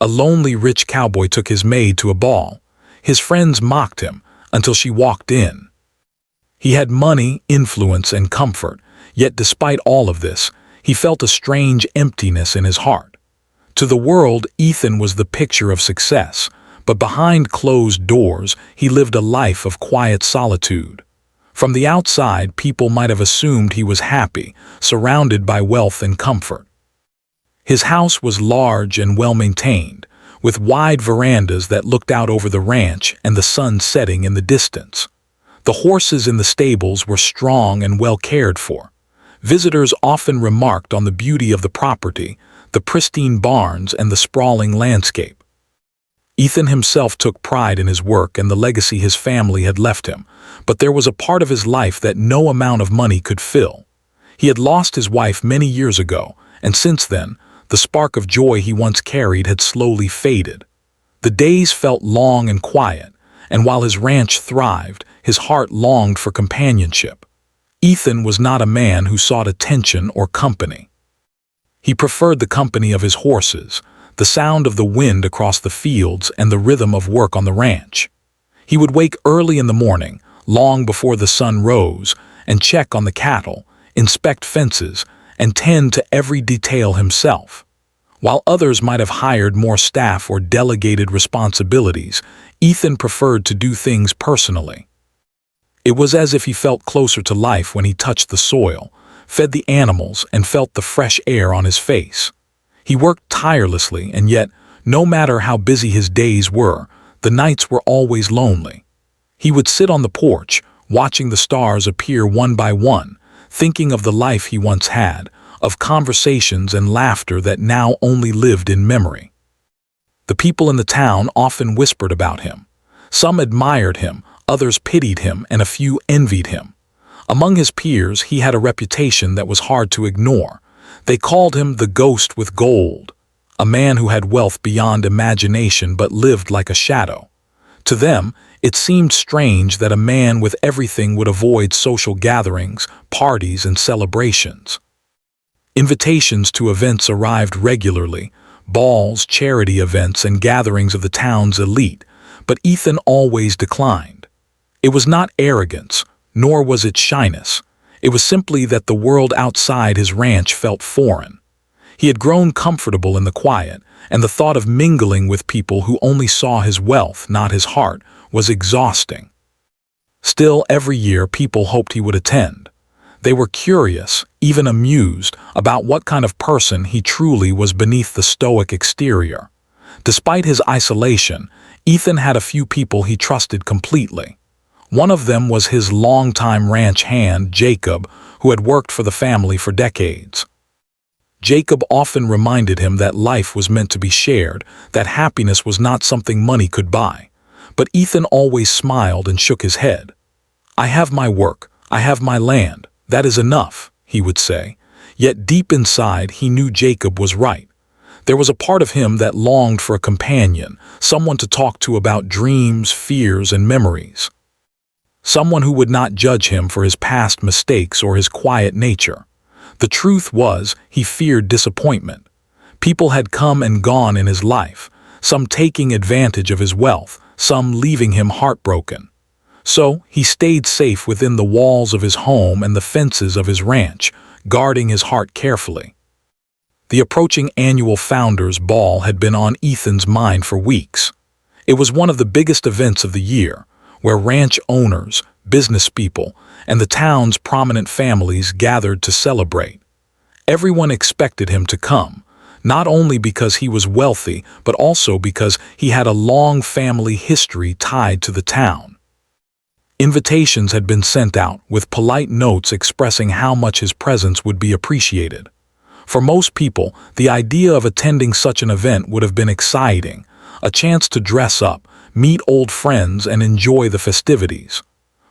A lonely rich cowboy took his maid to a ball. His friends mocked him until she walked in. He had money, influence, and comfort, yet despite all of this, he felt a strange emptiness in his heart. To the world, Ethan was the picture of success, but behind closed doors, he lived a life of quiet solitude. From the outside, people might have assumed he was happy, surrounded by wealth and comfort. His house was large and well-maintained, with wide verandas that looked out over the ranch and the sun setting in the distance. The horses in the stables were strong and well cared for. Visitors often remarked on the beauty of the property, the pristine barns, and the sprawling landscape. Ethan himself took pride in his work and the legacy his family had left him, but there was a part of his life that no amount of money could fill. He had lost his wife many years ago, and since then, the spark of joy he once carried had slowly faded. The days felt long and quiet, and while his ranch thrived, his heart longed for companionship. Ethan was not a man who sought attention or company. He preferred the company of his horses, the sound of the wind across the fields, and the rhythm of work on the ranch. He would wake early in the morning, long before the sun rose, and check on the cattle, inspect fences, and tend to every detail himself. While others might have hired more staff or delegated responsibilities, Ethan preferred to do things personally. It was as if he felt closer to life when he touched the soil, fed the animals, and felt the fresh air on his face. He worked tirelessly, and yet, no matter how busy his days were, the nights were always lonely. He would sit on the porch, watching the stars appear one by one, thinking of the life he once had, of conversations and laughter that now only lived in memory. The people in the town often whispered about him. Some admired him, others pitied him, and a few envied him. Among his peers, he had a reputation that was hard to ignore. They called him the ghost with gold, a man who had wealth beyond imagination but lived like a shadow. To them, it seemed strange that a man with everything would avoid social gatherings, parties, and celebrations. Invitations to events arrived regularly, balls, charity events, and gatherings of the town's elite, but Ethan always declined. It was not arrogance, nor was it shyness. It was simply that the world outside his ranch felt foreign. He had grown comfortable in the quiet, and the thought of mingling with people who only saw his wealth, not his heart, was exhausting. Still, every year people hoped he would attend. They were curious, even amused, about what kind of person he truly was beneath the stoic exterior. Despite his isolation, Ethan had a few people he trusted completely. One of them was his longtime ranch hand, Jacob, who had worked for the family for decades. Jacob often reminded him that life was meant to be shared, that happiness was not something money could buy. But Ethan always smiled and shook his head. "I have my work, I have my land. That is enough," he would say. Yet deep inside, he knew Jacob was right. There was a part of him that longed for a companion, someone to talk to about dreams, fears, and memories. Someone who would not judge him for his past mistakes or his quiet nature. The truth was, he feared disappointment. People had come and gone in his life, some taking advantage of his wealth, some leaving him heartbroken. So he stayed safe within the walls of his home and the fences of his ranch, guarding his heart carefully. The approaching annual Founders Ball had been on Ethan's mind for weeks. It was one of the biggest events of the year, where ranch owners, business people, and the town's prominent families gathered to celebrate. Everyone expected him to come, not only because he was wealthy, but also because he had a long family history tied to the town. Invitations had been sent out, with polite notes expressing how much his presence would be appreciated. For most people, the idea of attending such an event would have been exciting, a chance to dress up, meet old friends, and enjoy the festivities.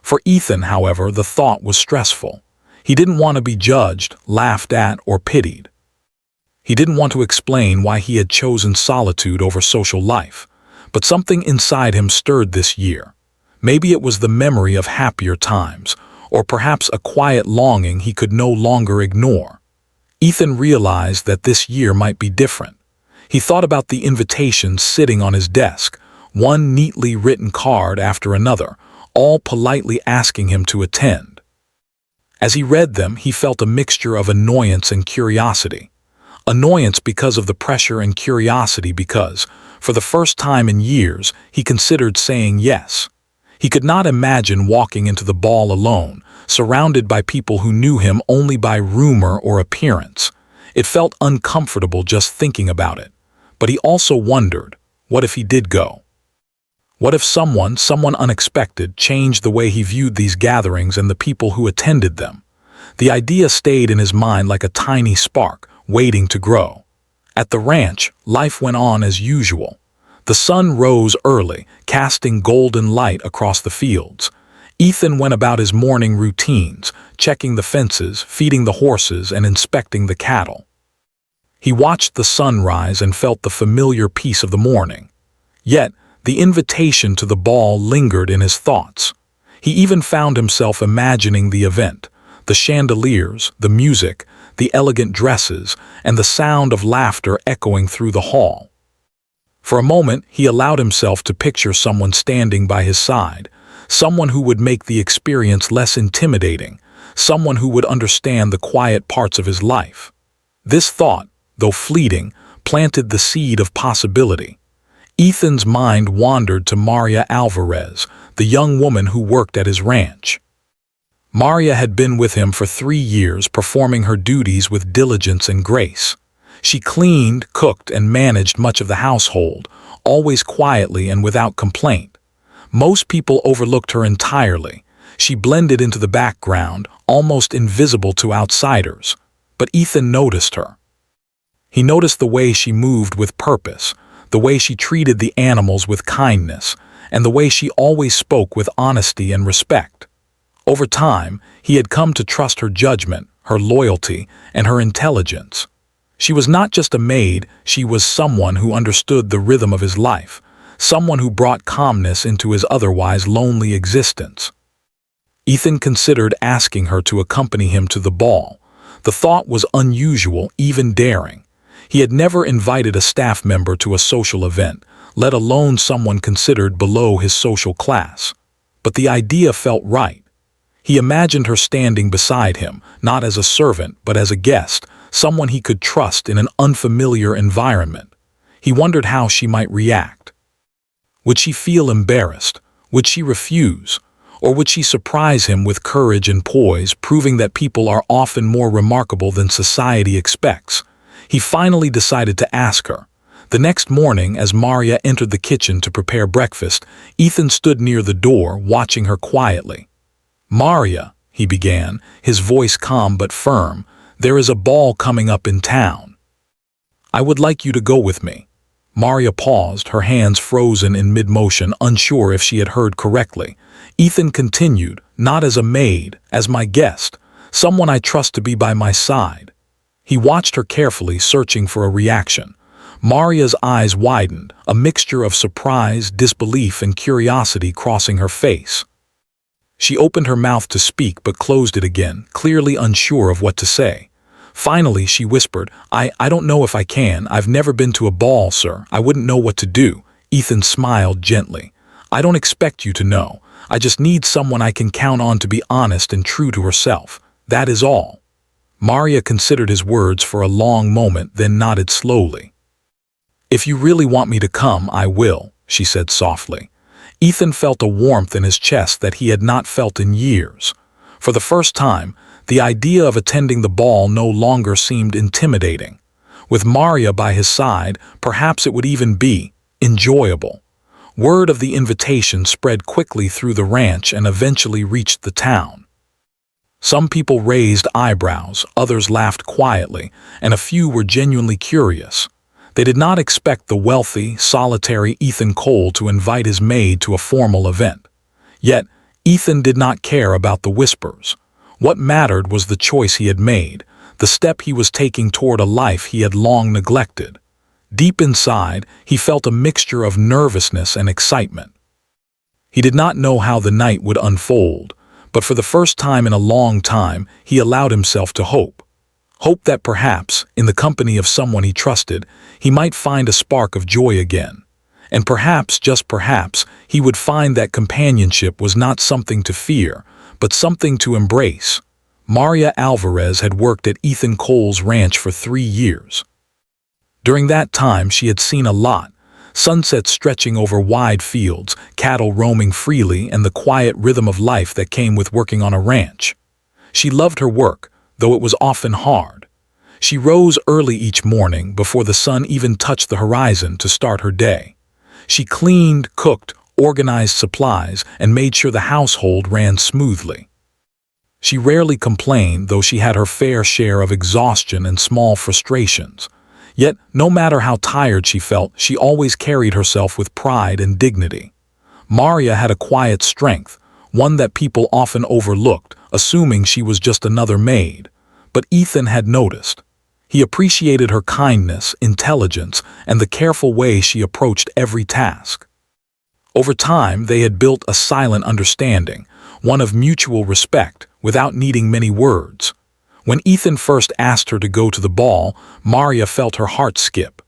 For Ethan, however, the thought was stressful. He didn't want to be judged, laughed at, or pitied. He didn't want to explain why he had chosen solitude over social life, but something inside him stirred this year. Maybe it was the memory of happier times, or perhaps a quiet longing he could no longer ignore. Ethan realized that this year might be different. He thought about the invitations sitting on his desk, one neatly written card after another, all politely asking him to attend. As he read them, he felt a mixture of annoyance and curiosity. Annoyance because of the pressure and curiosity because, for the first time in years, he considered saying yes. He could not imagine walking into the ball alone, surrounded by people who knew him only by rumor or appearance. It felt uncomfortable just thinking about it. But he also wondered, what if he did go? What if someone unexpected, changed the way he viewed these gatherings and the people who attended them? The idea stayed in his mind like a tiny spark, waiting to grow. At the ranch, life went on as usual. The sun rose early, casting golden light across the fields. Ethan went about his morning routines, checking the fences, feeding the horses, and inspecting the cattle. He watched the sunrise and felt the familiar peace of the morning. Yet, the invitation to the ball lingered in his thoughts. He even found himself imagining the event, the chandeliers, the music, the elegant dresses, and the sound of laughter echoing through the hall. For a moment, he allowed himself to picture someone standing by his side, someone who would make the experience less intimidating, someone who would understand the quiet parts of his life. This thought, though fleeting, planted the seed of possibility. Ethan's mind wandered to Maria Alvarez, the young woman who worked at his ranch. Maria had been with him for 3 years, performing her duties with diligence and grace. She cleaned, cooked, and managed much of the household, always quietly and without complaint. Most people overlooked her entirely. She blended into the background, almost invisible to outsiders. But Ethan noticed her. He noticed the way she moved with purpose, the way she treated the animals with kindness, and the way she always spoke with honesty and respect. Over time, he had come to trust her judgment, her loyalty, and her intelligence. She was not just a maid, she was someone who understood the rhythm of his life, someone who brought calmness into his otherwise lonely existence. Ethan considered asking her to accompany him to the ball. The thought was unusual, even daring. He had never invited a staff member to a social event, let alone someone considered below his social class. But the idea felt right. He imagined her standing beside him, not as a servant, but as a guest, someone he could trust in an unfamiliar environment. He wondered how she might react. Would she feel embarrassed? Would she refuse? Or would she surprise him with courage and poise, proving that people are often more remarkable than society expects? He finally decided to ask her. The next morning, as Maria entered the kitchen to prepare breakfast, Ethan stood near the door, watching her quietly. "Maria," he began, his voice calm but firm, "there is a ball coming up in town. I would like you to go with me." Maria paused, her hands frozen in mid-motion, unsure if she had heard correctly. Ethan continued, "Not as a maid, as my guest, someone I trust to be by my side." He watched her carefully, searching for a reaction. Maria's eyes widened, a mixture of surprise, disbelief, and curiosity crossing her face. She opened her mouth to speak but closed it again, clearly unsure of what to say. Finally, she whispered, I don't know if I can. I've never been to a ball, sir. I wouldn't know what to do." Ethan smiled gently. "I don't expect you to know. I just need someone I can count on to be honest and true to herself. That is all." Maria considered his words for a long moment, then nodded slowly. "If you really want me to come, I will," she said softly. Ethan felt a warmth in his chest that he had not felt in years. For the first time, the idea of attending the ball no longer seemed intimidating. With Maria by his side, perhaps it would even be enjoyable. Word of the invitation spread quickly through the ranch and eventually reached the town. Some people raised eyebrows, others laughed quietly, and a few were genuinely curious. They did not expect the wealthy, solitary Ethan Cole to invite his maid to a formal event. Yet, Ethan did not care about the whispers. What mattered was the choice he had made, the step he was taking toward a life he had long neglected. Deep inside, he felt a mixture of nervousness and excitement. He did not know how the night would unfold, but for the first time in a long time, he allowed himself to hope. Hope that perhaps, in the company of someone he trusted, he might find a spark of joy again. And perhaps, just perhaps, he would find that companionship was not something to fear, but something to embrace. Maria Alvarez had worked at Ethan Cole's ranch for 3 years. During that time, she had seen a lot: sunsets stretching over wide fields, cattle roaming freely, and the quiet rhythm of life that came with working on a ranch. She loved her work, though it was often hard. She rose early each morning before the sun even touched the horizon to start her day. She cleaned, cooked, organized supplies, and made sure the household ran smoothly. She rarely complained, though she had her fair share of exhaustion and small frustrations. Yet, no matter how tired she felt, she always carried herself with pride and dignity. Maria had a quiet strength, one that people often overlooked, assuming she was just another maid. But Ethan had noticed. He appreciated her kindness, intelligence, and the careful way she approached every task. Over time, they had built a silent understanding, one of mutual respect, without needing many words. When Ethan first asked her to go to the ball, Maria felt her heart skip.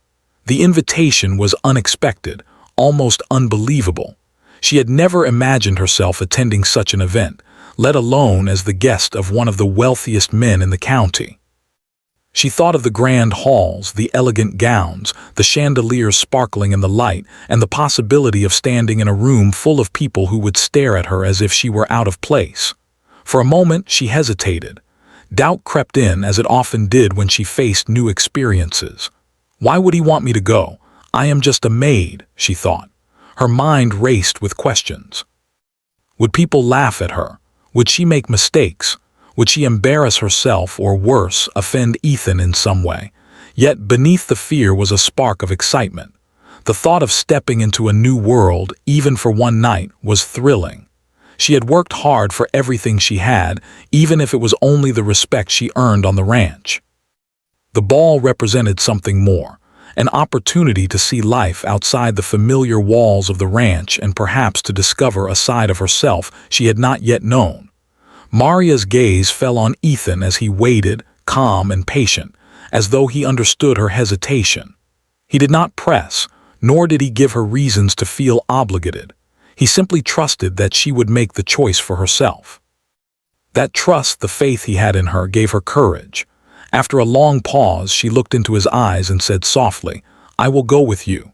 The invitation was unexpected, almost unbelievable. She had never imagined herself attending such an event, let alone as the guest of one of the wealthiest men in the county. She thought of the grand halls, the elegant gowns, the chandeliers sparkling in the light, and the possibility of standing in a room full of people who would stare at her as if she were out of place. For a moment, she hesitated. Doubt crept in, as it often did when she faced new experiences. Why would he want me to go? I am just a maid, she thought. Her mind raced with questions. Would people laugh at her? Would she make mistakes? Would she embarrass herself, or worse, offend Ethan in some way? Yet beneath the fear was a spark of excitement. The thought of stepping into a new world, even for one night, was thrilling. She had worked hard for everything she had, even if it was only the respect she earned on the ranch. The ball represented something more, an opportunity to see life outside the familiar walls of the ranch and perhaps to discover a side of herself she had not yet known. Maria's gaze fell on Ethan as he waited, calm and patient, as though he understood her hesitation. He did not press, nor did he give her reasons to feel obligated. He simply trusted that she would make the choice for herself. That trust, the faith he had in her, gave her courage. After a long pause, she looked into his eyes and said softly, "I will go with you."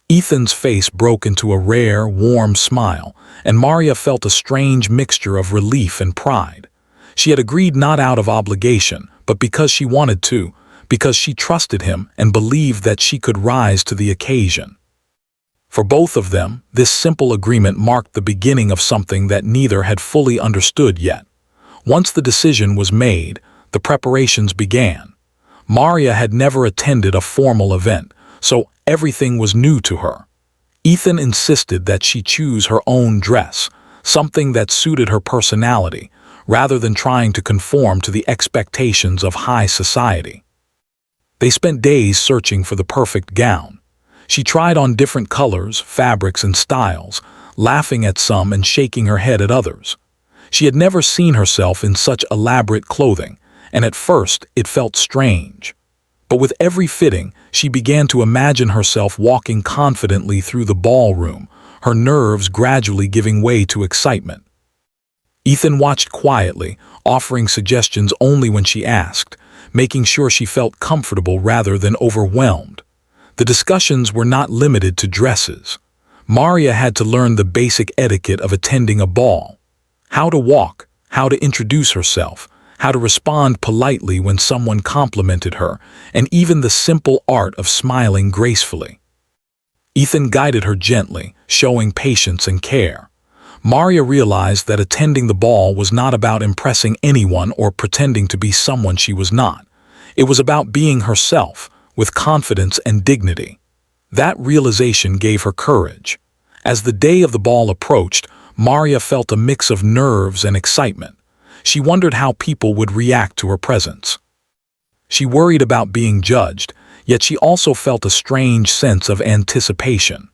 Ethan's face broke into a rare, warm smile, and Maria felt a strange mixture of relief and pride. She had agreed not out of obligation, but because she wanted to, because she trusted him and believed that she could rise to the occasion. For both of them, this simple agreement marked the beginning of something that neither had fully understood yet. Once the decision was made, the preparations began. Maria had never attended a formal event, so everything was new to her. Ethan insisted that she choose her own dress, something that suited her personality, rather than trying to conform to the expectations of high society. They spent days searching for the perfect gown. She tried on different colors, fabrics, and styles, laughing at some and shaking her head at others. She had never seen herself in such elaborate clothing, and at first it felt strange. But with every fitting, she began to imagine herself walking confidently through the ballroom, her nerves gradually giving way to excitement. Ethan watched quietly, offering suggestions only when she asked, making sure she felt comfortable rather than overwhelmed. The discussions were not limited to dresses. Maria had to learn the basic etiquette of attending a ball. How to walk, how to introduce herself, how to respond politely when someone complimented her, and even the simple art of smiling gracefully. Ethan guided her gently, showing patience and care. Maria realized that attending the ball was not about impressing anyone or pretending to be someone she was not. It was about being herself, with confidence and dignity. That realization gave her courage. As the day of the ball approached, Maria felt a mix of nerves and excitement. She wondered how people would react to her presence. She worried about being judged, yet she also felt a strange sense of anticipation.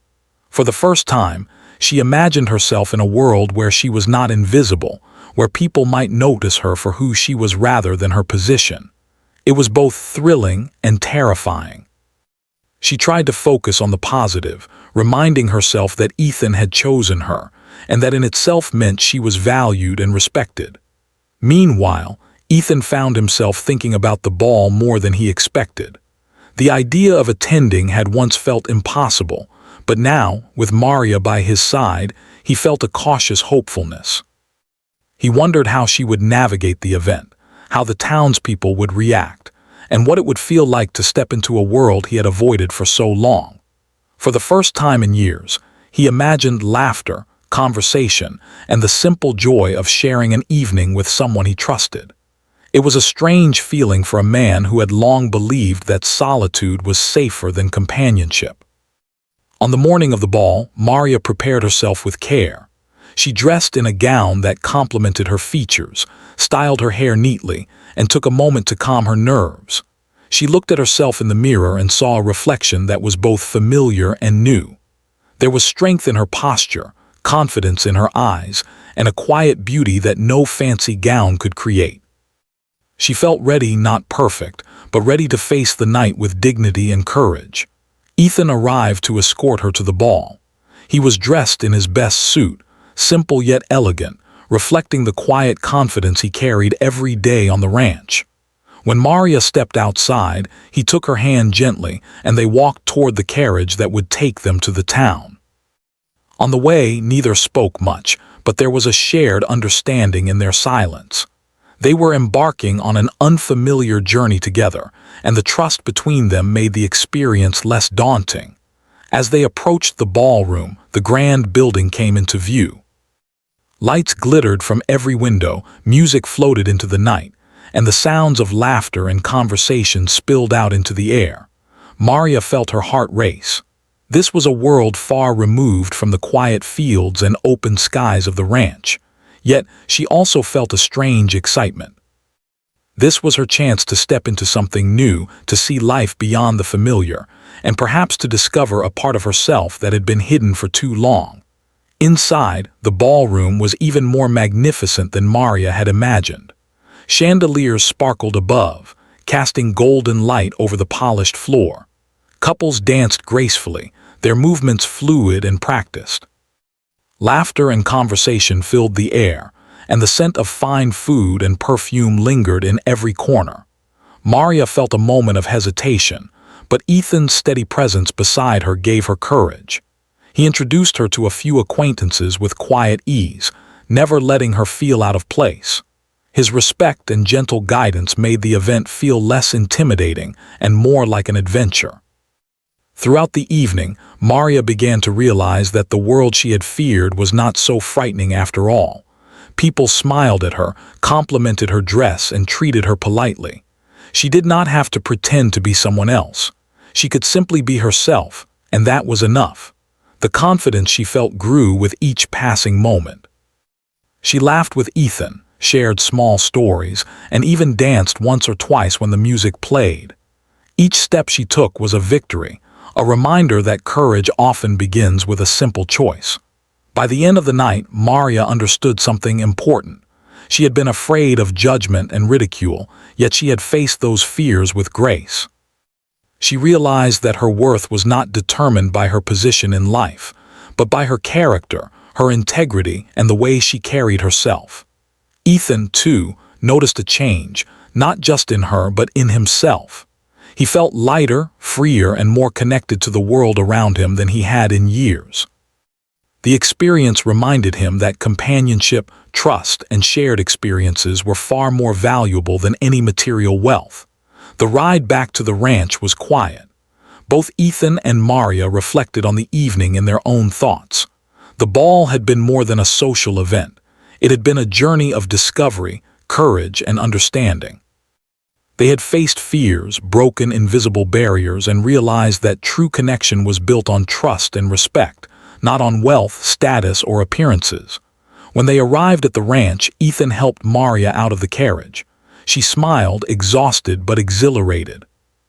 For the first time, she imagined herself in a world where she was not invisible, where people might notice her for who she was rather than her position. It was both thrilling and terrifying. She tried to focus on the positive, reminding herself that Ethan had chosen her, and that in itself meant she was valued and respected. Meanwhile, Ethan found himself thinking about the ball more than he expected. The idea of attending had once felt impossible, but now, with Maria by his side, he felt a cautious hopefulness. He wondered how she would navigate the event, how the townspeople would react, and what it would feel like to step into a world he had avoided for so long. For the first time in years, he imagined laughter, conversation, and the simple joy of sharing an evening with someone he trusted. It was a strange feeling for a man who had long believed that solitude was safer than companionship. On the morning of the ball, Maria prepared herself with care. She dressed in a gown that complemented her features, styled her hair neatly, and took a moment to calm her nerves. She looked at herself in the mirror and saw a reflection that was both familiar and new. There was strength in her posture, confidence in her eyes, and a quiet beauty that no fancy gown could create. She felt ready, not perfect, but ready to face the night with dignity and courage. Ethan arrived to escort her to the ball. He was dressed in his best suit, simple yet elegant, reflecting the quiet confidence he carried every day on the ranch. When Maria stepped outside, he took her hand gently, and they walked toward the carriage that would take them to the town. On the way, neither spoke much, but there was a shared understanding in their silence. They were embarking on an unfamiliar journey together, and the trust between them made the experience less daunting. As they approached the ballroom, the grand building came into view. Lights glittered from every window, music floated into the night, and the sounds of laughter and conversation spilled out into the air. Maria felt her heart race. This was a world far removed from the quiet fields and open skies of the ranch. Yet, she also felt a strange excitement. This was her chance to step into something new, to see life beyond the familiar, and perhaps to discover a part of herself that had been hidden for too long. Inside, the ballroom was even more magnificent than Maria had imagined. Chandeliers sparkled above, casting golden light over the polished floor. Couples danced gracefully, their movements fluid and practiced. Laughter and conversation filled the air, and the scent of fine food and perfume lingered in every corner. Maria felt a moment of hesitation, but Ethan's steady presence beside her gave her courage. He introduced her to a few acquaintances with quiet ease, never letting her feel out of place. His respect and gentle guidance made the event feel less intimidating and more like an adventure. Throughout the evening, Maria began to realize that the world she had feared was not so frightening after all. People smiled at her, complimented her dress, and treated her politely. She did not have to pretend to be someone else. She could simply be herself, and that was enough. The confidence she felt grew with each passing moment. She laughed with Ethan, shared small stories, and even danced once or twice when the music played. Each step she took was a victory, a reminder that courage often begins with a simple choice. By the end of the night, Maria understood something important. She had been afraid of judgment and ridicule, yet she had faced those fears with grace. She realized that her worth was not determined by her position in life, but by her character, her integrity, and the way she carried herself. Ethan, too, noticed a change, not just in her but in himself. He felt lighter, freer, and more connected to the world around him than he had in years. The experience reminded him that companionship, trust, and shared experiences were far more valuable than any material wealth. The ride back to the ranch was quiet. Both Ethan and Maria reflected on the evening in their own thoughts. The ball had been more than a social event. It had been a journey of discovery, courage, and understanding. They had faced fears, broken invisible barriers, and realized that true connection was built on trust and respect, not on wealth, status, or appearances. When they arrived at the ranch, Ethan helped Maria out of the carriage. She smiled, exhausted but exhilarated.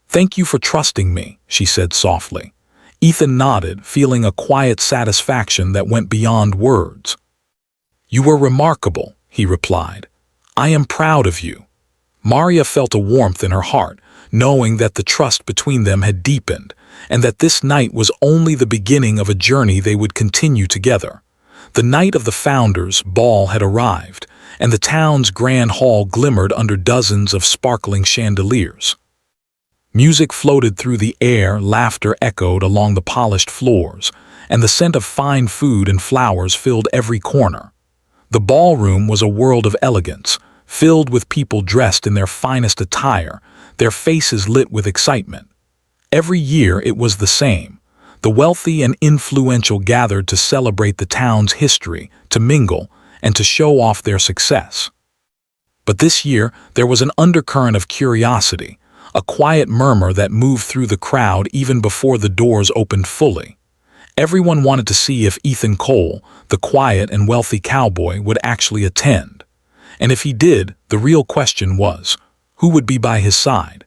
"Thank you for trusting me," she said softly. Ethan nodded, feeling a quiet satisfaction that went beyond words. "You were remarkable," he replied. "I am proud of you." Maria felt a warmth in her heart, knowing that the trust between them had deepened, and that this night was only the beginning of a journey they would continue together. The night of the Founders' Ball had arrived, and the town's grand hall glimmered under dozens of sparkling chandeliers. Music floated through the air, laughter echoed along the polished floors, and the scent of fine food and flowers filled every corner. The ballroom was a world of elegance, filled with people dressed in their finest attire, their faces lit with excitement. Every year it was the same. The wealthy and influential gathered to celebrate the town's history, to mingle, and to show off their success. But this year there was an undercurrent of curiosity, a quiet murmur that moved through the crowd even before the doors opened fully. Everyone wanted to see if Ethan Cole, the quiet and wealthy cowboy, would actually attend. And if he did, the real question was, who would be by his side?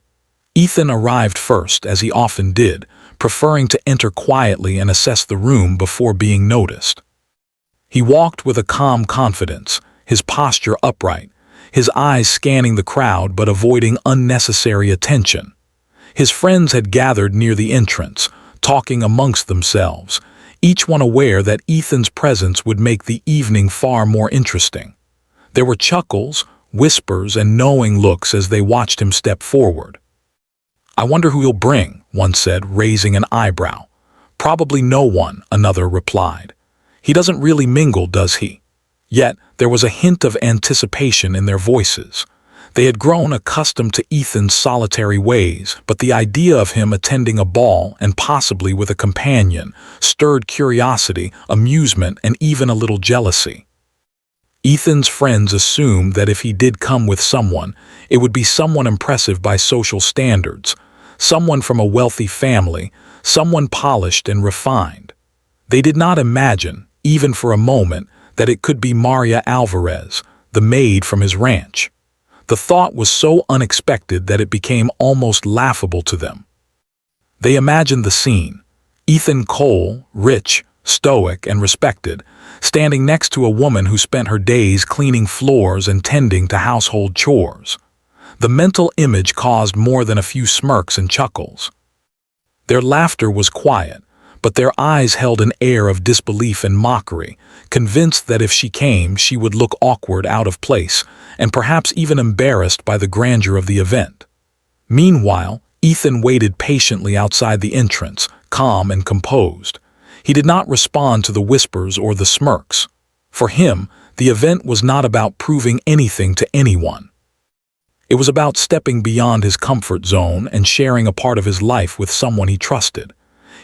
Ethan arrived first, as he often did, preferring to enter quietly and assess the room before being noticed. He walked with a calm confidence, his posture upright, his eyes scanning the crowd but avoiding unnecessary attention. His friends had gathered near the entrance, talking amongst themselves, each one aware that Ethan's presence would make the evening far more interesting. There were chuckles, whispers, and knowing looks as they watched him step forward. "I wonder who he'll bring," one said, raising an eyebrow. "Probably no one," another replied. "He doesn't really mingle, does he?" Yet there was a hint of anticipation in their voices. They had grown accustomed to Ethan's solitary ways, but the idea of him attending a ball, and possibly with a companion, stirred curiosity, amusement, and even a little jealousy. Ethan's friends assumed that if he did come with someone, it would be someone impressive by social standards, someone from a wealthy family, someone polished and refined. They did not imagine, even for a moment, that it could be Maria Alvarez, the maid from his ranch. The thought was so unexpected that it became almost laughable to them. They imagined the scene: Ethan Cole, rich, stoic, and respected, standing next to a woman who spent her days cleaning floors and tending to household chores. The mental image caused more than a few smirks and chuckles. Their laughter was quiet, but their eyes held an air of disbelief and mockery, convinced that if she came, she would look awkward, out of place, and perhaps even embarrassed by the grandeur of the event. Meanwhile, Ethan waited patiently outside the entrance, calm and composed. He did not respond to the whispers or the smirks. For him, the event was not about proving anything to anyone. It was about stepping beyond his comfort zone and sharing a part of his life with someone he trusted.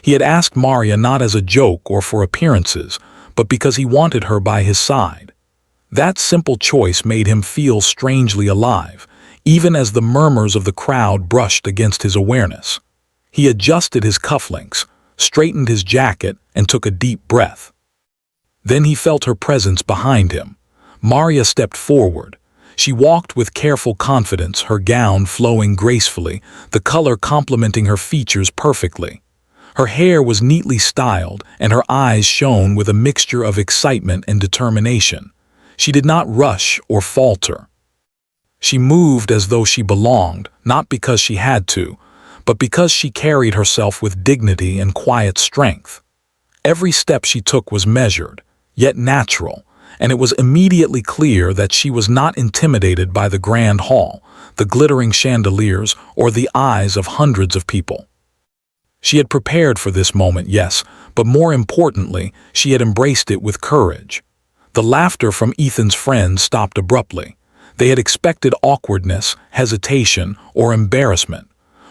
He had asked Maria not as a joke or for appearances, but because he wanted her by his side. That simple choice made him feel strangely alive, even as the murmurs of the crowd brushed against his awareness. He adjusted his cufflinks, straightened his jacket, and took a deep breath. Then he felt her presence behind him. Maria stepped forward. She walked with careful confidence, her gown flowing gracefully, the color complementing her features perfectly. Her hair was neatly styled, and her eyes shone with a mixture of excitement and determination. She did not rush or falter. She moved as though she belonged, not because she had to, but because she carried herself with dignity and quiet strength. Every step she took was measured, yet natural, and it was immediately clear that she was not intimidated by the grand hall, the glittering chandeliers, or the eyes of hundreds of people. She had prepared for this moment, yes, but more importantly, she had embraced it with courage. The laughter from Ethan's friends stopped abruptly. They had expected awkwardness, hesitation, or embarrassment.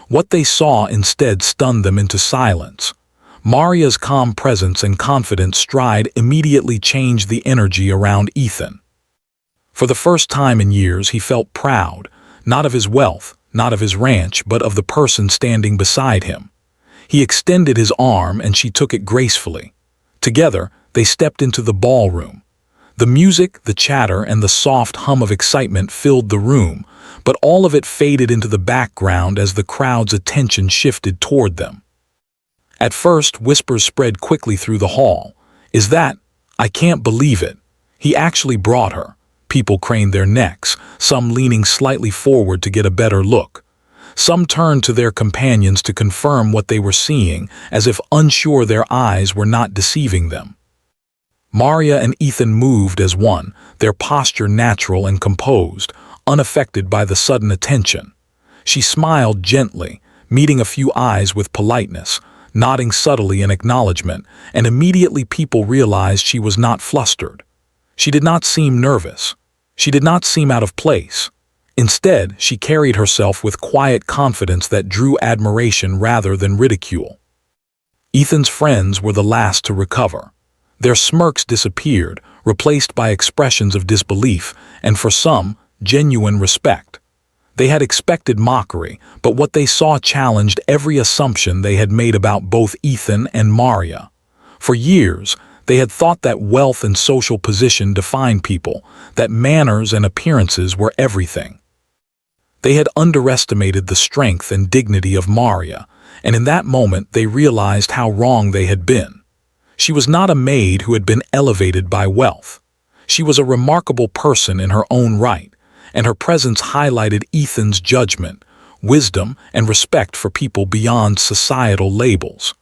What they saw instead stunned them into silence. Maria's calm presence and confident stride immediately changed the energy around Ethan. For the first time in years, he felt proud, not of his wealth, not of his ranch, but of the person standing beside him. He extended his arm and she took it gracefully. Together, they stepped into the ballroom. The music, the chatter, and the soft hum of excitement filled the room, but all of it faded into the background as the crowd's attention shifted toward them. At first, whispers spread quickly through the hall. "Is that? I can't believe it. He actually brought her." People craned their necks, some leaning slightly forward to get a better look. Some turned to their companions to confirm what they were seeing, as if unsure their eyes were not deceiving them. Maria and Ethan moved as one, their posture natural and composed, unaffected by the sudden attention. She smiled gently, meeting a few eyes with politeness, nodding subtly in acknowledgement, and immediately people realized she was not flustered. She did not seem nervous. She did not seem out of place. Instead, she carried herself with quiet confidence that drew admiration rather than ridicule. Ethan's friends were the last to recover. Their smirks disappeared, replaced by expressions of disbelief, and for some, genuine respect. They had expected mockery, but what they saw challenged every assumption they had made about both Ethan and Maria. For years, they had thought that wealth and social position defined people, that manners and appearances were everything. They had underestimated the strength and dignity of Maria, and in that moment they realized how wrong they had been. She was not a maid who had been elevated by wealth. She was a remarkable person in her own right, and her presence highlighted Ethan's judgment, wisdom, and respect for people beyond societal labels.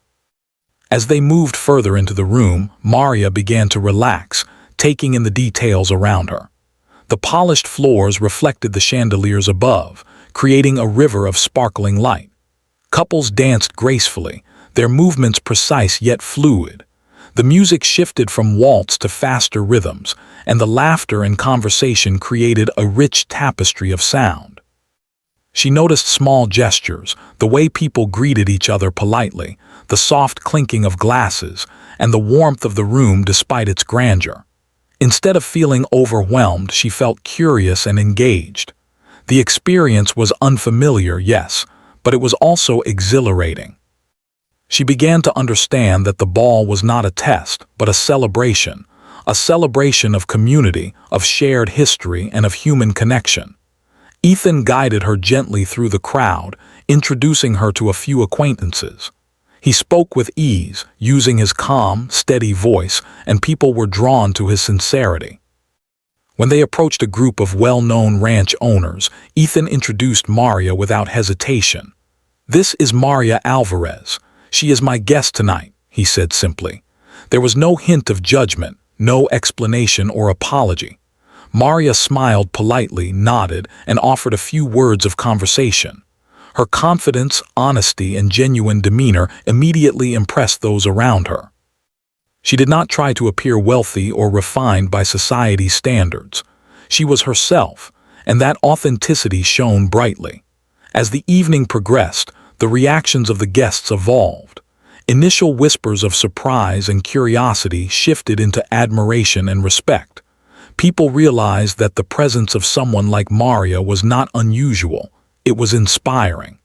As they moved further into the room, Maria began to relax, taking in the details around her. The polished floors reflected the chandeliers above, creating a river of sparkling light. Couples danced gracefully, their movements precise yet fluid. The music shifted from waltz to faster rhythms, and the laughter and conversation created a rich tapestry of sound. She noticed small gestures, the way people greeted each other politely, the soft clinking of glasses, and the warmth of the room despite its grandeur. Instead of feeling overwhelmed, she felt curious and engaged. The experience was unfamiliar, yes, but it was also exhilarating. She began to understand that the ball was not a test, but a celebration of community, of shared history, and of human connection. Ethan guided her gently through the crowd, introducing her to a few acquaintances. He spoke with ease, using his calm, steady voice, and people were drawn to his sincerity. When they approached a group of well-known ranch owners, Ethan introduced Maria without hesitation. "This is Maria Alvarez. She is my guest tonight," he said simply. There was no hint of judgment, no explanation or apology. Maria smiled politely, nodded, and offered a few words of conversation. Her confidence, honesty, and genuine demeanor immediately impressed those around her. She did not try to appear wealthy or refined by society's standards. She was herself, and that authenticity shone brightly. As the evening progressed, the reactions of the guests evolved. Initial whispers of surprise and curiosity shifted into admiration and respect. People realized that the presence of someone like Maria was not unusual, it was inspiring.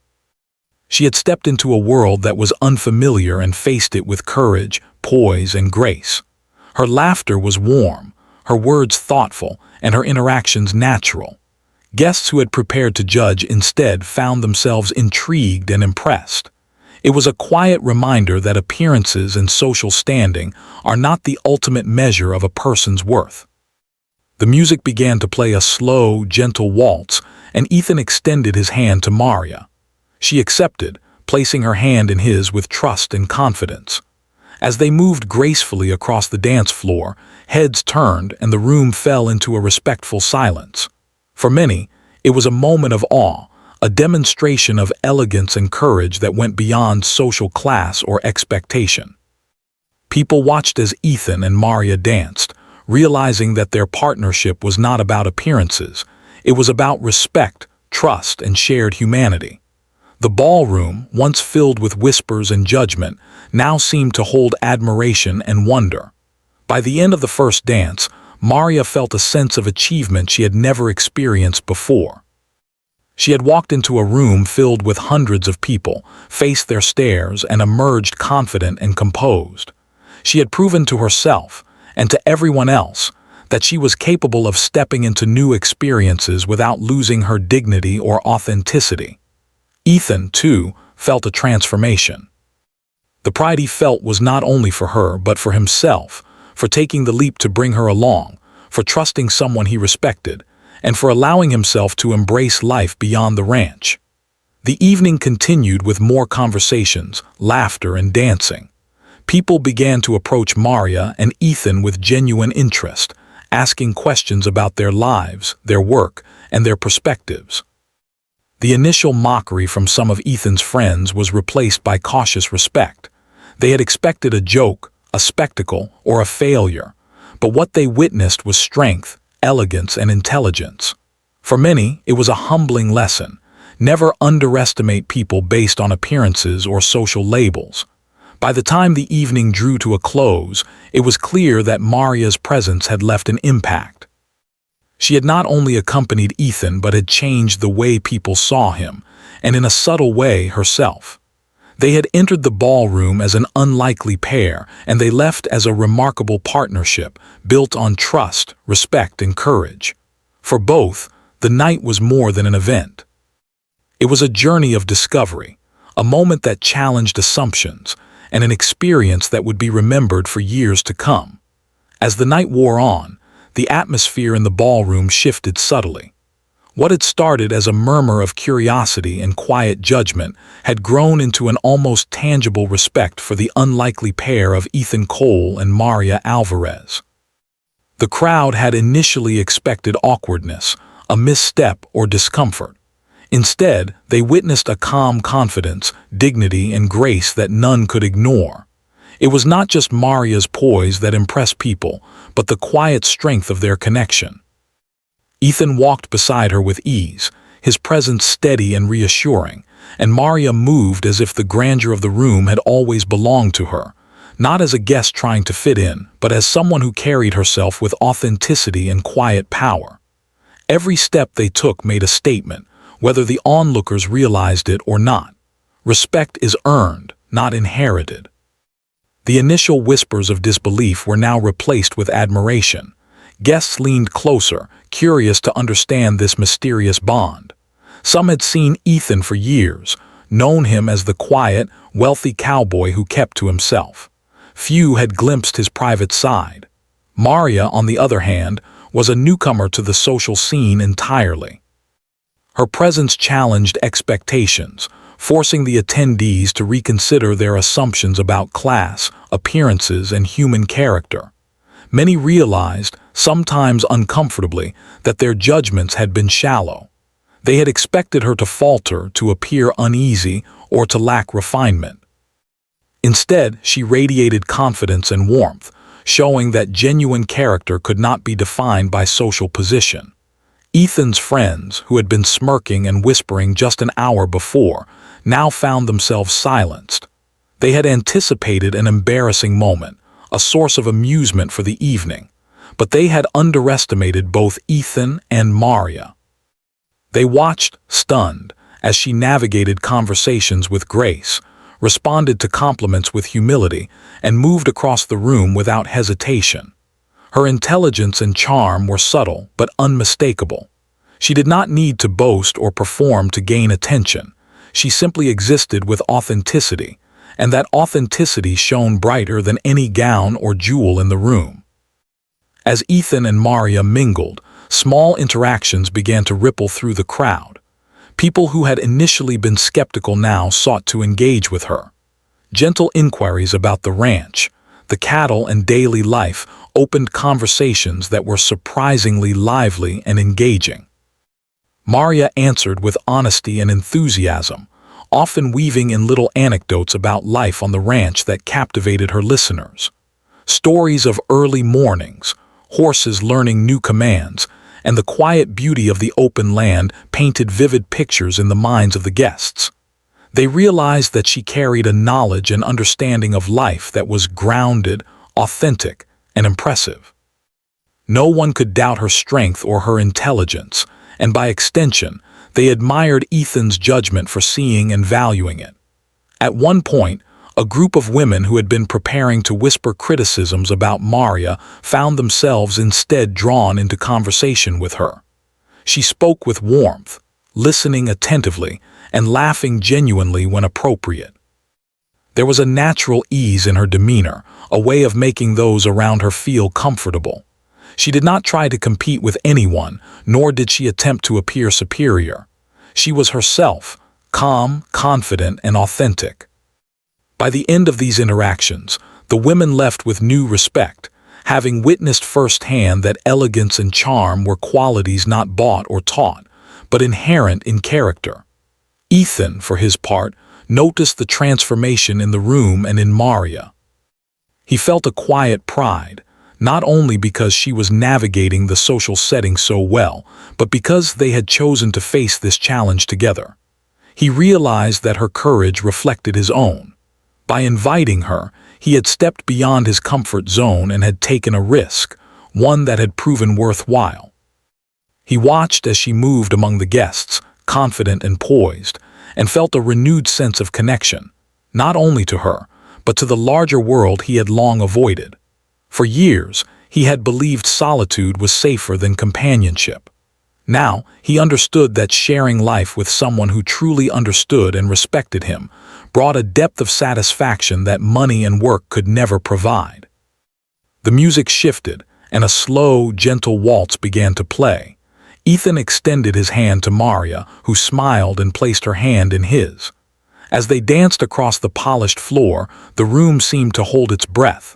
She had stepped into a world that was unfamiliar and faced it with courage, poise, and grace. Her laughter was warm, her words thoughtful, and her interactions natural. Guests who had prepared to judge instead found themselves intrigued and impressed. It was a quiet reminder that appearances and social standing are not the ultimate measure of a person's worth. The music began to play a slow, gentle waltz, and Ethan extended his hand to Maria. She accepted, placing her hand in his with trust and confidence. As they moved gracefully across the dance floor, heads turned and the room fell into a respectful silence. For many, it was a moment of awe, a demonstration of elegance and courage that went beyond social class or expectation. People watched as Ethan and Maria danced, realizing that their partnership was not about appearances. It was about respect, trust, and shared humanity. The ballroom, once filled with whispers and judgment, now seemed to hold admiration and wonder. By the end of the first dance, Maria felt a sense of achievement she had never experienced before. She had walked into a room filled with hundreds of people, faced their stares, and emerged confident and composed. She had proven to herself, and to everyone else, that she was capable of stepping into new experiences without losing her dignity or authenticity. Ethan, too, felt a transformation. The pride he felt was not only for her but for himself, for taking the leap to bring her along, for trusting someone he respected, and for allowing himself to embrace life beyond the ranch. The evening continued with more conversations, laughter, and dancing. People began to approach Maria and Ethan with genuine interest, asking questions about their lives, their work, and their perspectives. The initial mockery from some of Ethan's friends was replaced by cautious respect. They had expected a joke, a spectacle, or a failure, but what they witnessed was strength, elegance, and intelligence. For many, it was a humbling lesson. Never underestimate people based on appearances or social labels. By the time the evening drew to a close, it was clear that Maria's presence had left an impact. She had not only accompanied Ethan but had changed the way people saw him, and in a subtle way herself. They had entered the ballroom as an unlikely pair, and they left as a remarkable partnership, built on trust, respect, and courage. For both, the night was more than an event. It was a journey of discovery, a moment that challenged assumptions, and an experience that would be remembered for years to come. As the night wore on, the atmosphere in the ballroom shifted subtly. What had started as a murmur of curiosity and quiet judgment had grown into an almost tangible respect for the unlikely pair of Ethan Cole and Maria Alvarez. The crowd had initially expected awkwardness, a misstep, or discomfort. Instead, they witnessed a calm confidence, dignity, and grace that none could ignore. It was not just Maria's poise that impressed people, but the quiet strength of their connection. Ethan walked beside her with ease, his presence steady and reassuring, and Maria moved as if the grandeur of the room had always belonged to her, not as a guest trying to fit in, but as someone who carried herself with authenticity and quiet power. Every step they took made a statement, whether the onlookers realized it or not. Respect is earned, not inherited. The initial whispers of disbelief were now replaced with admiration. Guests leaned closer, curious to understand this mysterious bond. Some had seen Ethan for years, known him as the quiet, wealthy cowboy who kept to himself. Few had glimpsed his private side. Maria, on the other hand, was a newcomer to the social scene entirely. Her presence challenged expectations, forcing the attendees to reconsider their assumptions about class, appearances, and human character. Many realized, sometimes uncomfortably, that their judgments had been shallow. They had expected her to falter, to appear uneasy, or to lack refinement. Instead, she radiated confidence and warmth, showing that genuine character could not be defined by social position. Ethan's friends, who had been smirking and whispering just an hour before, now found themselves silenced. They had anticipated an embarrassing moment, a source of amusement for the evening, but they had underestimated both Ethan and Maria. They watched, stunned, as she navigated conversations with grace, responded to compliments with humility, and moved across the room without hesitation. Her intelligence and charm were subtle but unmistakable. She did not need to boast or perform to gain attention. She simply existed with authenticity, and that authenticity shone brighter than any gown or jewel in the room. As Ethan and Maria mingled, small interactions began to ripple through the crowd. People who had initially been skeptical now sought to engage with her. Gentle inquiries about the ranch, the cattle, and daily life opened conversations that were surprisingly lively and engaging. Maria answered with honesty and enthusiasm, often weaving in little anecdotes about life on the ranch that captivated her listeners. Stories of early mornings, horses learning new commands, and the quiet beauty of the open land painted vivid pictures in the minds of the guests. They realized that she carried a knowledge and understanding of life that was grounded, authentic, and impressive. No one could doubt her strength or her intelligence, and by extension, they admired Ethan's judgment for seeing and valuing it. At one point, a group of women who had been preparing to whisper criticisms about Maria found themselves instead drawn into conversation with her. She spoke with warmth, listening attentively, and laughing genuinely when appropriate. There was a natural ease in her demeanor, a way of making those around her feel comfortable. She did not try to compete with anyone, nor did she attempt to appear superior. She was herself, calm, confident, and authentic. By the end of these interactions, the women left with new respect, having witnessed firsthand that elegance and charm were qualities not bought or taught, but inherent in character. Ethan, for his part, noticed the transformation in the room and in Maria. He felt a quiet pride, not only because she was navigating the social setting so well, but because they had chosen to face this challenge together. He realized that her courage reflected his own. By inviting her, he had stepped beyond his comfort zone and had taken a risk, one that had proven worthwhile. He watched as she moved among the guests, confident and poised, and felt a renewed sense of connection, not only to her, but to the larger world he had long avoided. For years, he had believed solitude was safer than companionship. Now, he understood that sharing life with someone who truly understood and respected him brought a depth of satisfaction that money and work could never provide. The music shifted, and a slow, gentle waltz began to play. Ethan extended his hand to Maria, who smiled and placed her hand in his. As they danced across the polished floor, the room seemed to hold its breath.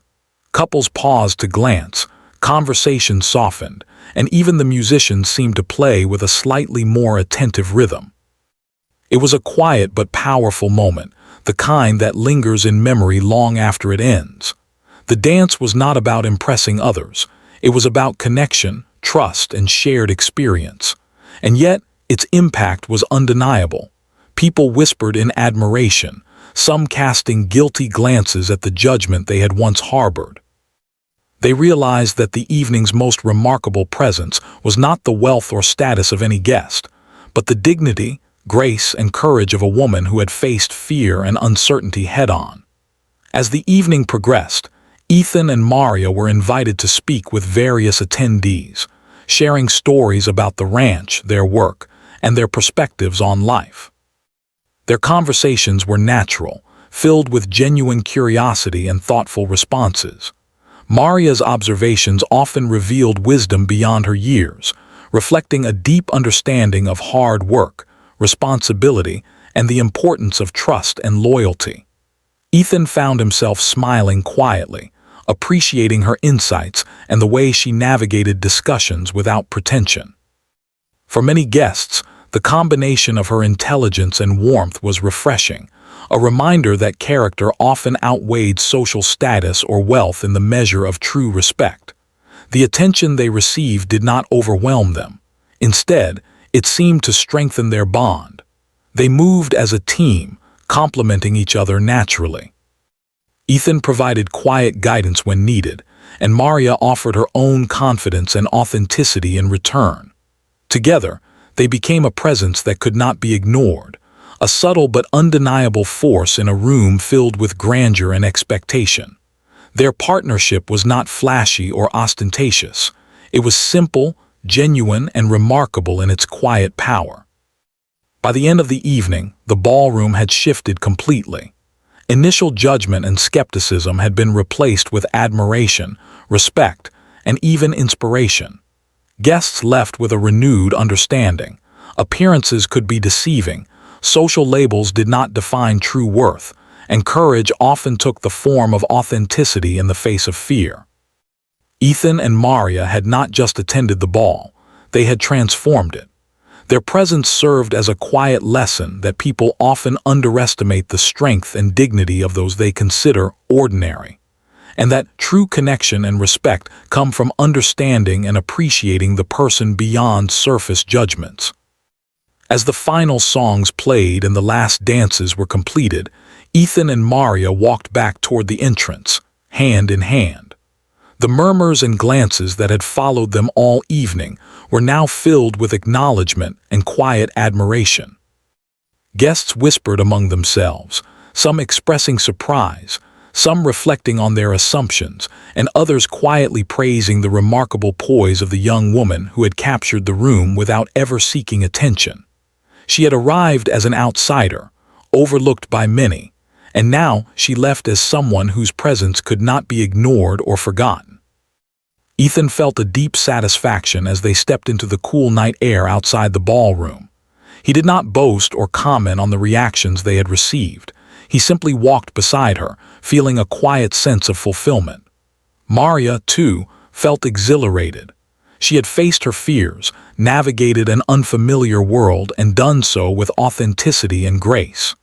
Couples paused to glance, conversation softened, and even the musicians seemed to play with a slightly more attentive rhythm. It was a quiet but powerful moment, the kind that lingers in memory long after it ends. The dance was not about impressing others. It was about connection, trust, and shared experience. And yet, its impact was undeniable. People whispered in admiration, some casting guilty glances at the judgment they had once harbored. They realized that the evening's most remarkable presence was not the wealth or status of any guest, but the dignity, grace, and courage of a woman who had faced fear and uncertainty head-on. As the evening progressed, Ethan and Maria were invited to speak with various attendees, sharing stories about the ranch, their work, and their perspectives on life. Their conversations were natural, filled with genuine curiosity and thoughtful responses. Maria's observations often revealed wisdom beyond her years, reflecting a deep understanding of hard work, responsibility, and the importance of trust and loyalty. Ethan found himself smiling quietly, appreciating her insights and the way she navigated discussions without pretension. For many guests, the combination of her intelligence and warmth was refreshing, a reminder that character often outweighed social status or wealth in the measure of true respect. The attention they received did not overwhelm them. Instead, it seemed to strengthen their bond. They moved as a team, complementing each other naturally. Ethan provided quiet guidance when needed, and Maria offered her own confidence and authenticity in return. Together, they became a presence that could not be ignored, a subtle but undeniable force in a room filled with grandeur and expectation. Their partnership was not flashy or ostentatious. It was simple, genuine, and remarkable in its quiet power. By the end of the evening, the ballroom had shifted completely. Initial judgment and skepticism had been replaced with admiration, respect, and even inspiration. Guests left with a renewed understanding. Appearances could be deceiving, social labels did not define true worth, and courage often took the form of authenticity in the face of fear. Ethan and Maria had not just attended the ball, they had transformed it. Their presence served as a quiet lesson that people often underestimate the strength and dignity of those they consider ordinary, and that true connection and respect come from understanding and appreciating the person beyond surface judgments. As the final songs played and the last dances were completed, Ethan and Maria walked back toward the entrance, hand in hand. The murmurs and glances that had followed them all evening were now filled with acknowledgement and quiet admiration. Guests whispered among themselves, some expressing surprise, some reflecting on their assumptions, and others quietly praising the remarkable poise of the young woman who had captured the room without ever seeking attention. She had arrived as an outsider, overlooked by many, and now she left as someone whose presence could not be ignored or forgotten. Ethan felt a deep satisfaction as they stepped into the cool night air outside the ballroom. He did not boast or comment on the reactions they had received. He simply walked beside her, feeling a quiet sense of fulfillment. Maria, too, felt exhilarated. She had faced her fears, navigated an unfamiliar world, and done so with authenticity and grace.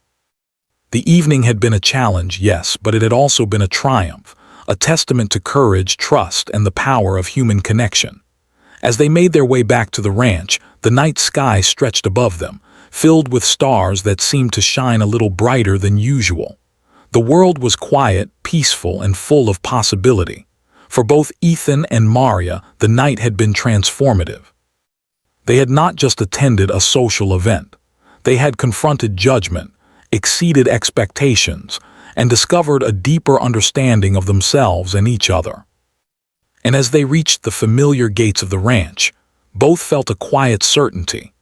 The evening had been a challenge, yes, but it had also been a triumph, a testament to courage, trust, and the power of human connection. As they made their way back to the ranch, the night sky stretched above them, filled with stars that seemed to shine a little brighter than usual. The world was quiet, peaceful, and full of possibility. For both Ethan and Maria, the night had been transformative. They had not just attended a social event. They had confronted judgment, exceeded expectations, and discovered a deeper understanding of themselves and each other. And as they reached the familiar gates of the ranch, both felt a quiet certainty.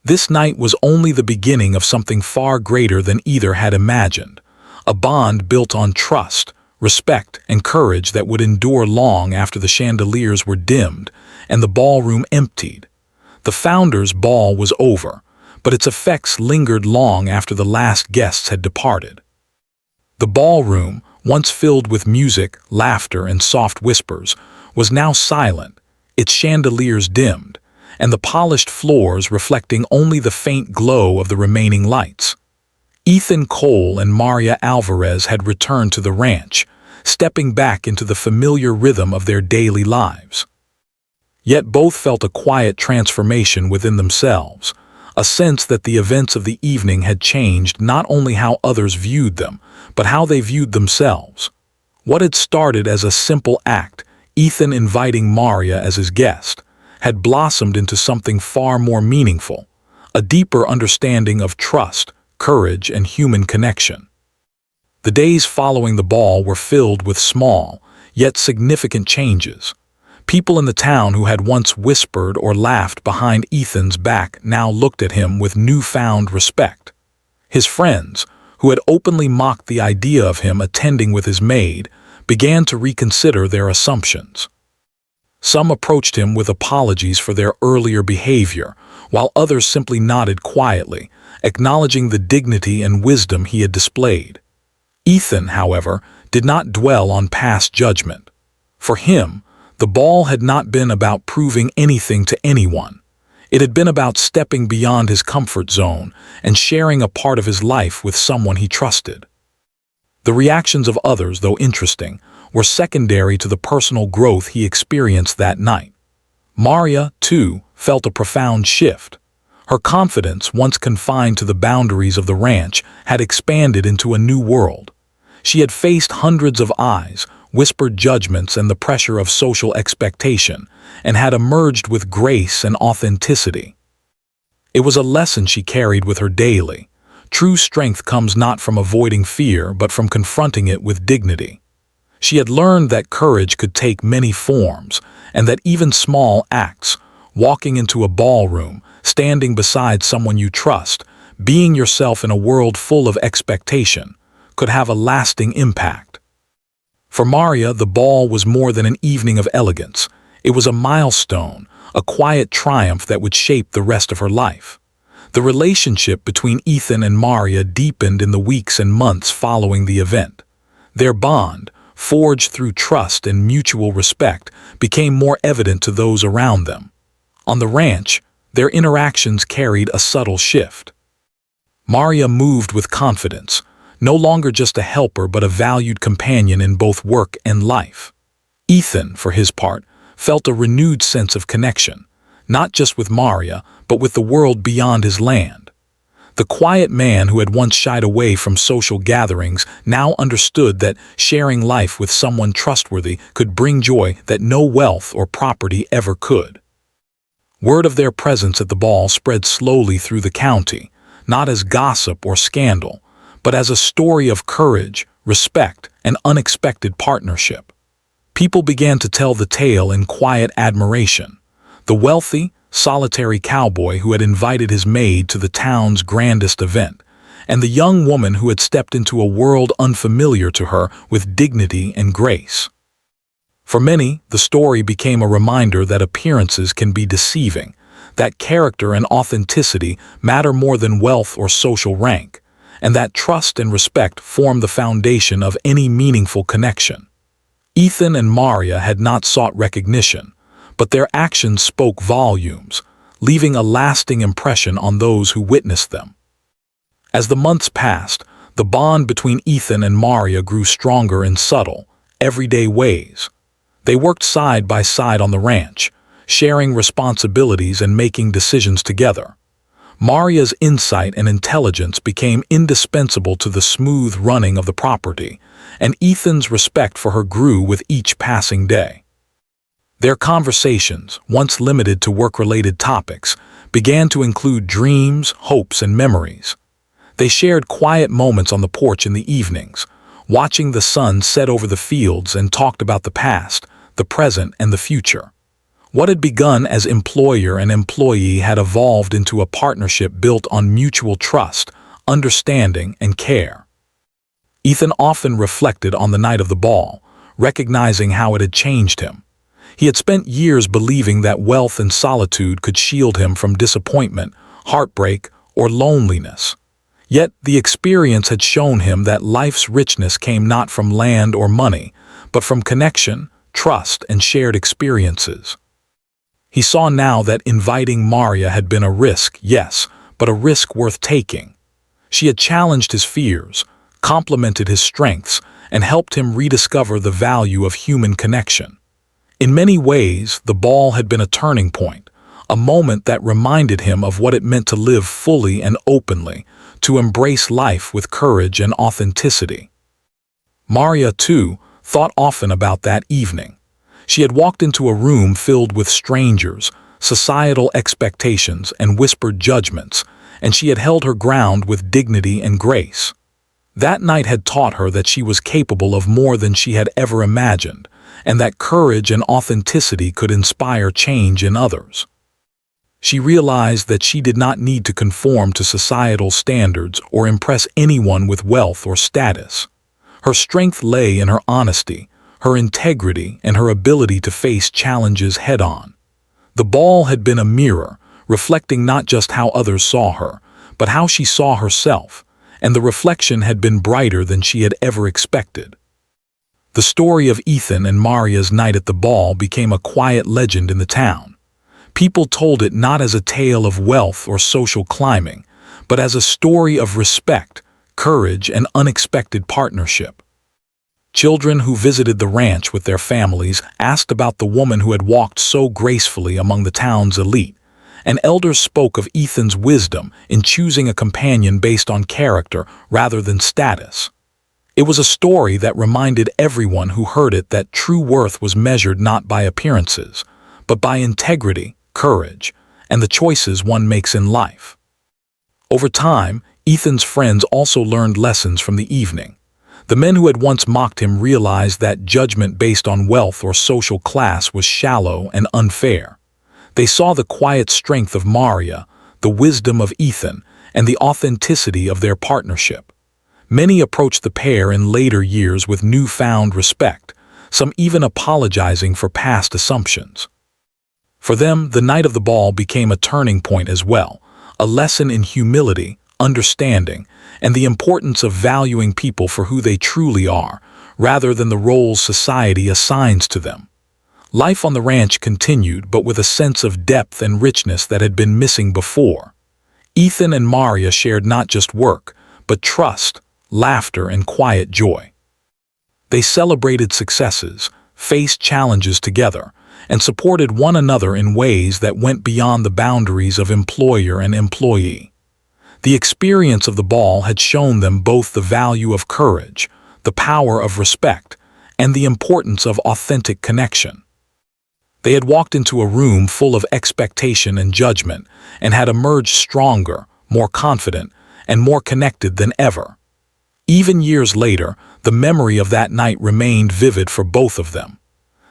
This night was only the beginning of something far greater than either had imagined, a bond built on trust, respect, and courage that would endure long after the chandeliers were dimmed and the ballroom emptied. The founders' ball was over, but its effects lingered long after the last guests had departed. The ballroom, once filled with music, laughter, and soft whispers, was now silent, its chandeliers dimmed, and the polished floors reflecting only the faint glow of the remaining lights. Ethan Cole and Maria Alvarez had returned to the ranch, stepping back into the familiar rhythm of their daily lives. Yet both felt a quiet transformation within themselves, a sense that the events of the evening had changed not only how others viewed them, but how they viewed themselves. What had started as a simple act, Ethan inviting Maria as his guest, had blossomed into something far more meaningful, a deeper understanding of trust, courage, and human connection. The days following the ball were filled with small, yet significant changes. People in the town who had once whispered or laughed behind Ethan's back now looked at him with newfound respect. His friends, who had openly mocked the idea of him attending with his maid, began to reconsider their assumptions. Some approached him with apologies for their earlier behavior, while others simply nodded quietly, acknowledging the dignity and wisdom he had displayed. Ethan, however, did not dwell on past judgment. For him, the ball had not been about proving anything to anyone. It had been about stepping beyond his comfort zone and sharing a part of his life with someone he trusted. The reactions of others, though interesting, were secondary to the personal growth he experienced that night. Maria, too, felt a profound shift. Her confidence, once confined to the boundaries of the ranch, had expanded into a new world. She had faced hundreds of eyes, whispered judgments, and the pressure of social expectation, and had emerged with grace and authenticity. It was a lesson she carried with her daily. True strength comes not from avoiding fear, but from confronting it with dignity. She had learned that courage could take many forms, and that even small acts, walking into a ballroom, standing beside someone you trust, being yourself in a world full of expectation, could have a lasting impact. For Maria, the ball was more than an evening of elegance. It was a milestone, a quiet triumph that would shape the rest of her life. The relationship between Ethan and Maria deepened in the weeks and months following the event. Their bond, forged through trust and mutual respect, became more evident to those around them. On the ranch, their interactions carried a subtle shift. Maria moved with confidence, no longer just a helper but a valued companion in both work and life. Ethan, for his part, felt a renewed sense of connection, not just with Maria, but with the world beyond his land. The quiet man who had once shied away from social gatherings now understood that sharing life with someone trustworthy could bring joy that no wealth or property ever could. Word of their presence at the ball spread slowly through the county, not as gossip or scandal, but as a story of courage, respect, and unexpected partnership. People began to tell the tale in quiet admiration. The wealthy, solitary cowboy who had invited his maid to the town's grandest event, and the young woman who had stepped into a world unfamiliar to her with dignity and grace. For many, the story became a reminder that appearances can be deceiving, that character and authenticity matter more than wealth or social rank, and that trust and respect form the foundation of any meaningful connection. Ethan and Maria had not sought recognition, but their actions spoke volumes, leaving a lasting impression on those who witnessed them. As the months passed, the bond between Ethan and Maria grew stronger in subtle, everyday ways. They worked side by side on the ranch, sharing responsibilities and making decisions together. Maria's insight and intelligence became indispensable to the smooth running of the property, and Ethan's respect for her grew with each passing day. Their conversations, once limited to work-related topics, began to include dreams, hopes, and memories. They shared quiet moments on the porch in the evenings, watching the sun set over the fields, and talked about the past, the present, and the future. What had begun as employer and employee had evolved into a partnership built on mutual trust, understanding, and care. Ethan often reflected on the night of the ball, recognizing how it had changed him. He had spent years believing that wealth and solitude could shield him from disappointment, heartbreak, or loneliness. Yet the experience had shown him that life's richness came not from land or money, but from connection, trust, and shared experiences. He saw now that inviting Maria had been a risk, yes, but a risk worth taking. She had challenged his fears, complemented his strengths, and helped him rediscover the value of human connection. In many ways, the ball had been a turning point, a moment that reminded him of what it meant to live fully and openly, to embrace life with courage and authenticity. Maria, too, thought often about that evening. She had walked into a room filled with strangers, societal expectations, and whispered judgments, and she had held her ground with dignity and grace. That night had taught her that she was capable of more than she had ever imagined, and that courage and authenticity could inspire change in others. She realized that she did not need to conform to societal standards or impress anyone with wealth or status. Her strength lay in her honesty, her integrity, and her ability to face challenges head-on. The ball had been a mirror, reflecting not just how others saw her, but how she saw herself, and the reflection had been brighter than she had ever expected. The story of Ethan and Maria's night at the ball became a quiet legend in the town. People told it not as a tale of wealth or social climbing, but as a story of respect, courage, and unexpected partnership. Children who visited the ranch with their families asked about the woman who had walked so gracefully among the town's elite, and elders spoke of Ethan's wisdom in choosing a companion based on character rather than status. It was a story that reminded everyone who heard it that true worth was measured not by appearances, but by integrity, courage, and the choices one makes in life. Over time, Ethan's friends also learned lessons from the evening. The men who had once mocked him realized that judgment based on wealth or social class was shallow and unfair. They saw the quiet strength of Maria, the wisdom of Ethan, and the authenticity of their partnership. Many approached the pair in later years with newfound respect, some even apologizing for past assumptions. For them, the night of the ball became a turning point as well, a lesson in humility, understanding, and the importance of valuing people for who they truly are, rather than the roles society assigns to them. Life on the ranch continued, but with a sense of depth and richness that had been missing before. Ethan and Maria shared not just work, but trust, laughter, and quiet joy. They celebrated successes, faced challenges together, and supported one another in ways that went beyond the boundaries of employer and employee. The experience of the ball had shown them both the value of courage, the power of respect, and the importance of authentic connection. They had walked into a room full of expectation and judgment, and had emerged stronger, more confident, and more connected than ever. Even years later, the memory of that night remained vivid for both of them.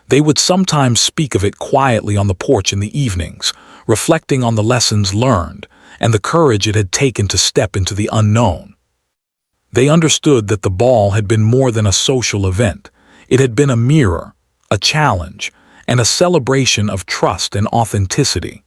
They would sometimes speak of it quietly on the porch in the evenings, reflecting on the lessons learned and the courage it had taken to step into the unknown. They understood that the ball had been more than a social event. It had been a mirror, a challenge, and a celebration of trust and authenticity.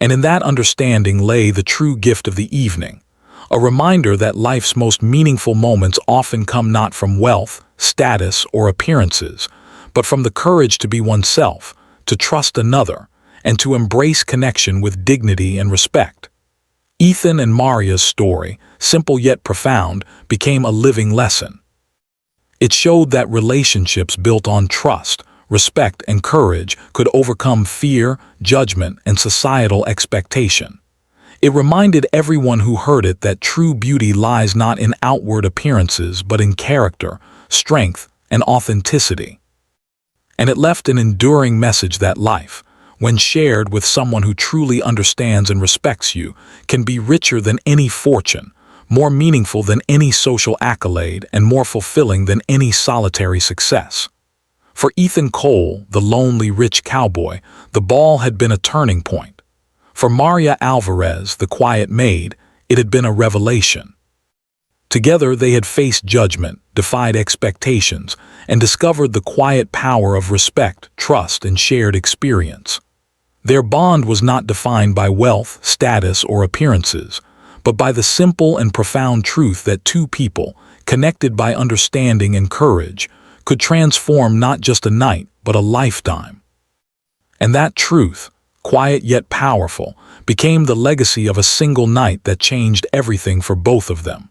And in that understanding lay the true gift of the evening, a reminder that life's most meaningful moments often come not from wealth, status, or appearances, but from the courage to be oneself, to trust another, and to embrace connection with dignity and respect. Ethan and Maria's story, simple yet profound, became a living lesson. It showed that relationships built on trust, respect, and courage could overcome fear, judgment, and societal expectation. It reminded everyone who heard it that true beauty lies not in outward appearances but in character, strength, and authenticity. And it left an enduring message that life, when shared with someone who truly understands and respects you, can be richer than any fortune, more meaningful than any social accolade, and more fulfilling than any solitary success. For Ethan Cole, the lonely rich cowboy, the ball had been a turning point. For Maria Alvarez, the quiet maid, it had been a revelation. Together they had faced judgment, defied expectations, and discovered the quiet power of respect, trust, and shared experience. Their bond was not defined by wealth, status, or appearances, but by the simple and profound truth that two people, connected by understanding and courage, could transform not just a night, but a lifetime. And that truth, quiet yet powerful, became the legacy of a single night that changed everything for both of them.